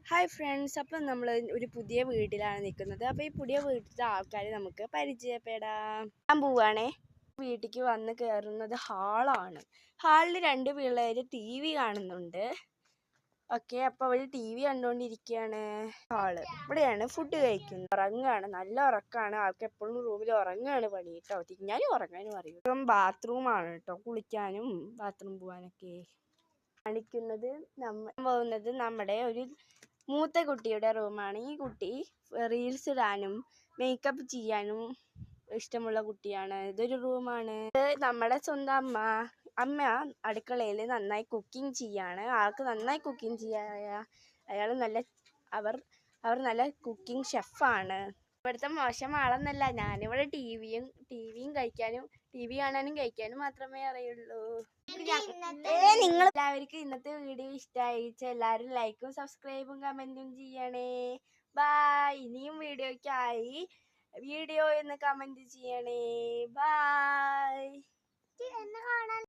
Hi friends, അപ്പം നമ്മൾ ഒരു പുതിയ വീട്ടിലാണ് നിൽക്കുന്നത്. അപ്പോൾ ഈ പുതിയ വീട്ടിലത്തെ ആൾക്കാരെ നമുക്ക് പരിചയപ്പെടാം. ഞാൻ പോവുകയാണേ. വീട്ടിലേക്ക് വന്ന് കയറുന്നത് ഹാളാണ്. ഹാളിൽ 2 പിള്ളേർ TV കാണുന്നുണ്ട്. ഓക്കെ, അപ്പോൾ അവർ TV കണ്ടുകൊണ്ടിരിക്കുകയാണ്. ഹാള് ഇവിടെയാണ് ഫുഡ് കഴിക്കുന്നത്. ഉറങ്ങുകയാണ്, നല്ല ഉറക്കമാണ്. ആൾക്ക് എപ്പോഴും റൂമിൽ ഉറങ്ങുകയാണ് പണി കേട്ടോ. തിന്നാനും ഉറങ്ങാനും അറിയും. ഇപ്പം ബാത്റൂമാണ് കേട്ടോ, കുളിക്കാനും ബാത്റൂം പോകാനൊക്കെ. കാണിക്കുന്നത് നമ്മുടെ ഒരു മൂത്ത കുട്ടിയുടെ റൂമാണ്. ഈ കുട്ടി റീൽസ് ഇടാനും മേക്കപ്പ് ചെയ്യാനും ഇഷ്ടമുള്ള കുട്ടിയാണ്. ഇതൊരു റൂമാണ്. ഇത് നമ്മുടെ സ്വന്തം അമ്മ അടുക്കളയിൽ നന്നായി കുക്കിംഗ് ചെയ്യാണ്. ആൾക്ക് നന്നായി കുക്കിംഗ് ചെയ്യായ അവർ നല്ല കുക്കിംഗ് ഷെഫാണ്. ഇവിടുത്തെ മോശം ആളെന്നല്ല, ഞാനിവിടെ ടി വിയും കഴിക്കാനും TV കാണാനും കഴിക്കാനും മാത്രമേ അറിയുള്ളൂ. നിങ്ങൾ എല്ലാവർക്കും ഇന്നത്തെ വീഡിയോ ഇഷ്ടമായി എല്ലാവരും ലൈക്കും സബ്സ്ക്രൈബും കമന്റും ചെയ്യണേ. ബൈ. ഇനിയും വീഡിയോ എന്ന് കമന്റ് ചെയ്യണേ. ബൈ.